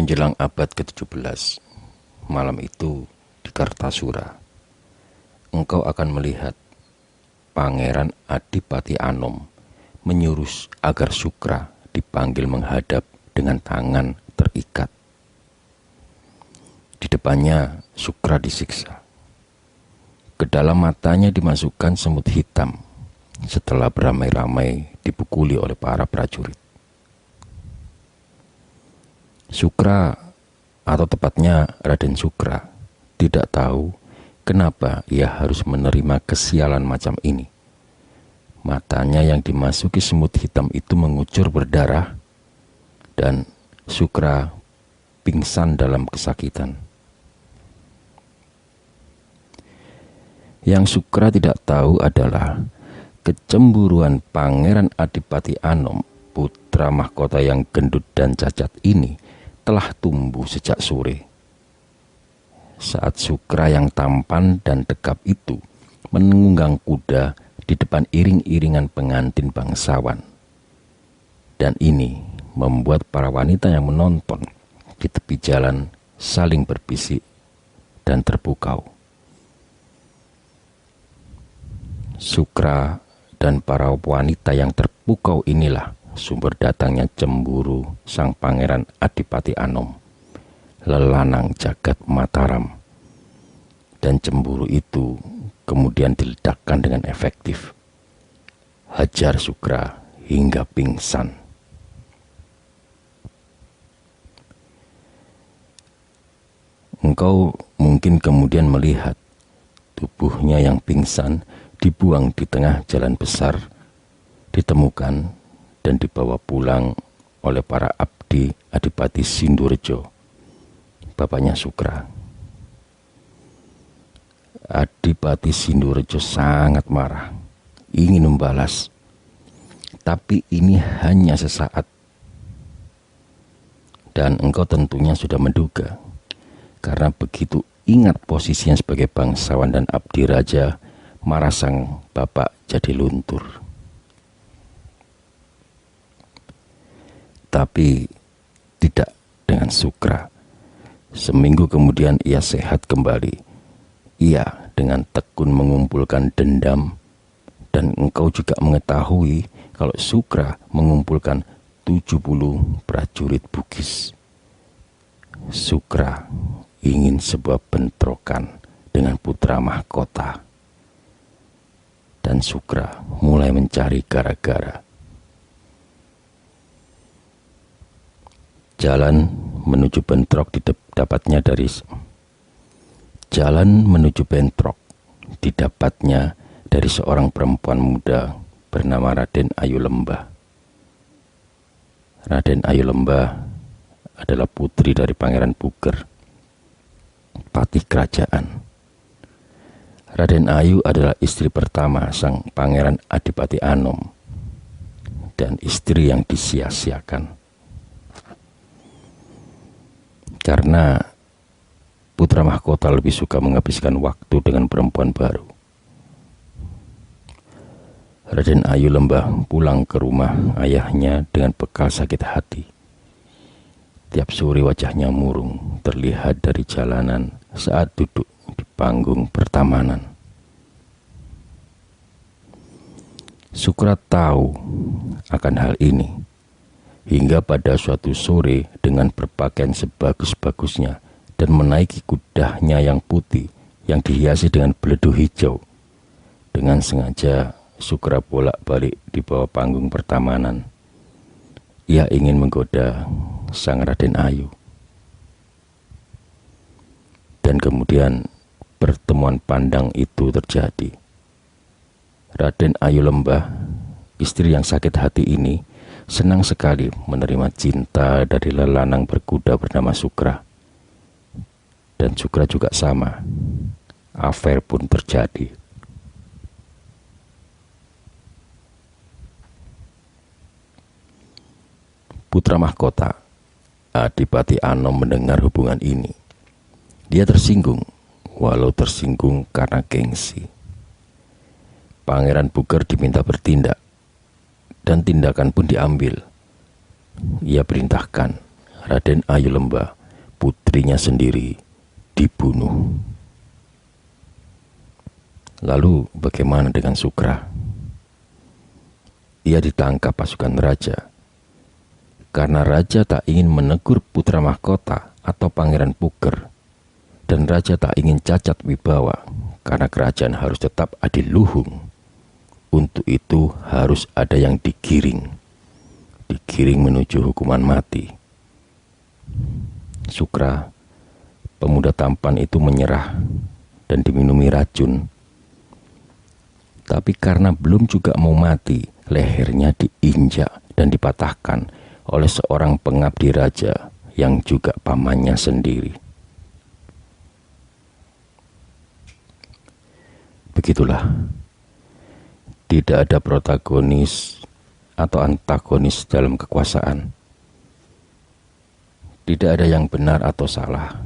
Menjelang abad ke-17, malam itu di Kartasura, engkau akan melihat Pangeran Adipati Anom menyuruh agar Sukra dipanggil menghadap dengan tangan terikat. Di depannya Sukra disiksa. Ke dalam matanya dimasukkan semut hitam setelah beramai-ramai dipukuli oleh para prajurit. Sukra, atau tepatnya Raden Sukra, tidak tahu kenapa ia harus menerima kesialan macam ini. Matanya yang dimasuki semut hitam itu mengucur berdarah, dan Sukra pingsan dalam kesakitan. Yang Sukra tidak tahu adalah kecemburuan Pangeran Adipati Anom, putra mahkota yang gendut dan cacat ini, telah tumbuh sejak sore. Saat Sukra yang tampan dan tegap itu menunggang kuda di depan iring-iringan pengantin bangsawan. Dan ini membuat para wanita yang menonton di tepi jalan saling berbisik dan terpukau. Sukra dan para wanita yang terpukau inilah sumber datangnya cemburu sang Pangeran Adipati Anom, lelanang jagat Mataram. Dan cemburu itu kemudian diledakkan dengan efektif. Hajar Sukra hingga pingsan. Engkau mungkin kemudian melihat tubuhnya yang pingsan dibuang di tengah jalan besar, ditemukan dan dibawa pulang oleh para abdi Adipati Sindurjo, bapaknya Sukra. Adipati Sindurjo sangat marah, ingin membalas, tapi ini hanya sesaat. Dan engkau tentunya sudah menduga, karena begitu ingat posisinya sebagai bangsawan dan abdi raja, marah sang bapak jadi luntur. Tapi tidak dengan Sukra. Seminggu kemudian ia sehat kembali. Ia dengan tekun mengumpulkan dendam, dan engkau juga mengetahui kalau Sukra mengumpulkan 70 prajurit Bugis. Sukra ingin sebuah bentrokan dengan putra mahkota, dan Sukra mulai mencari gara-gara. Jalan menuju bentrok didapatnya dari seorang perempuan muda bernama Raden Ayu Lembah. Raden Ayu Lembah adalah putri dari Pangeran Puger, patih kerajaan. Raden Ayu adalah istri pertama sang Pangeran Adipati Anom, dan istri yang disia-siakan. Karena putra mahkota lebih suka menghabiskan waktu dengan perempuan baru. Raden Ayu Lembah pulang ke rumah ayahnya dengan bekal sakit hati. Tiap sore wajahnya murung terlihat dari jalanan saat duduk di panggung pertamanan. Sukra tahu akan hal ini, hingga pada suatu sore dengan berpakaian sebagus-bagusnya dan menaiki kudanya yang putih yang dihiasi dengan beledu hijau. Dengan sengaja Sukra bolak-balik di bawah panggung pertamanan. Ia ingin menggoda sang Raden Ayu. Dan kemudian pertemuan pandang itu terjadi. Raden Ayu Lembah, istri yang sakit hati ini, senang sekali menerima cinta dari lelanang berkuda bernama Sukra. Dan Sukra juga sama. Affair pun terjadi. Putra mahkota Adipati Anom mendengar hubungan ini. Dia tersinggung, walau tersinggung karena gengsi. Pangeran Puger diminta bertindak, dan tindakan pun diambil. Ia perintahkan Raden Ayulemba, putrinya sendiri, dibunuh. Lalu bagaimana dengan Sukra? Ia ditangkap pasukan raja karena raja tak ingin menegur putra mahkota atau pangeran Puger, dan raja tak ingin cacat wibawa karena kerajaan harus tetap adiluhung. Untuk itu harus ada yang digiring menuju hukuman mati. Sukra, pemuda tampan itu, menyerah dan diminumi racun. Tapi karena belum juga mau mati, lehernya diinjak dan dipatahkan oleh seorang pengabdi raja yang juga pamannya sendiri. Begitulah, tidak ada protagonis atau antagonis dalam kekuasaan. Tidak ada yang benar atau salah,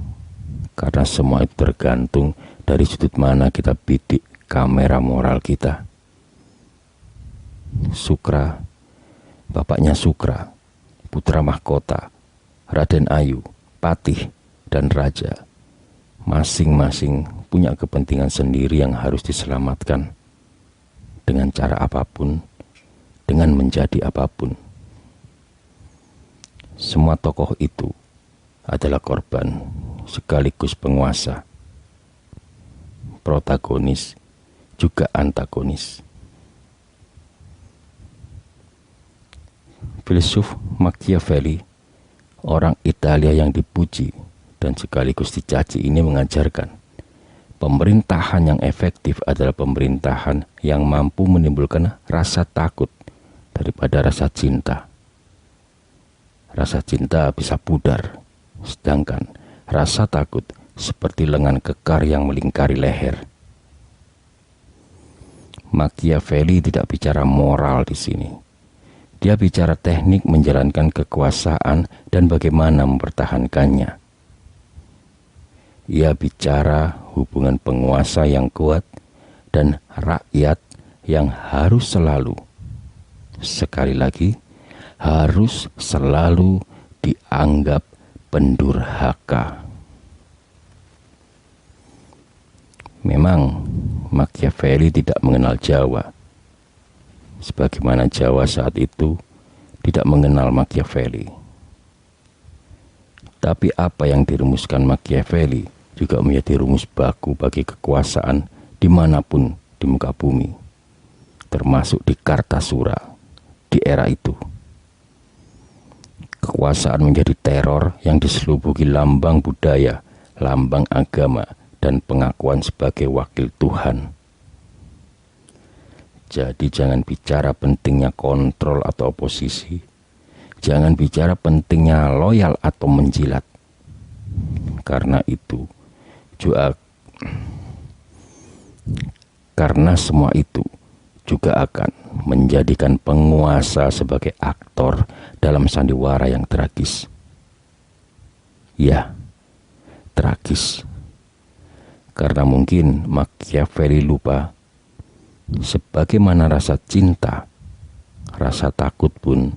karena semua itu tergantung dari sudut mana kita bidik kamera moral kita. Sukra, bapaknya Sukra, putra mahkota, Raden Ayu, patih, dan raja, masing-masing punya kepentingan sendiri yang harus diselamatkan dengan cara apapun, dengan menjadi apapun. Semua tokoh itu adalah korban sekaligus penguasa, protagonis juga antagonis. Filsuf Machiavelli, orang Italia yang dipuji dan sekaligus dicaci ini, mengajarkan pemerintahan yang efektif adalah pemerintahan yang mampu menimbulkan rasa takut daripada rasa cinta. Rasa cinta bisa pudar, sedangkan rasa takut seperti lengan kekar yang melingkari leher. Machiavelli tidak bicara moral di sini. Dia bicara teknik menjalankan kekuasaan dan bagaimana mempertahankannya. Ia bicara hubungan penguasa yang kuat dan rakyat yang harus selalu, sekali lagi, harus selalu dianggap pendurhaka. Memang Machiavelli tidak mengenal Jawa, sebagaimana Jawa saat itu tidak mengenal Machiavelli. Tapi apa yang dirumuskan Machiavelli juga menjadi rumus baku bagi kekuasaan dimanapun di muka bumi, termasuk di Kartasura di era itu. Kekuasaan menjadi teror yang diselubuhi lambang budaya, lambang agama, dan pengakuan sebagai wakil Tuhan. Jadi jangan bicara pentingnya kontrol atau oposisi, jangan bicara pentingnya loyal atau menjilat, karena itu juga, karena semua itu juga akan menjadikan penguasa sebagai aktor dalam sandiwara yang tragis. Ya, tragis. Karena mungkin Machiavelli lupa, sebagaimana rasa cinta, rasa takut pun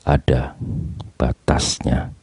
ada batasnya.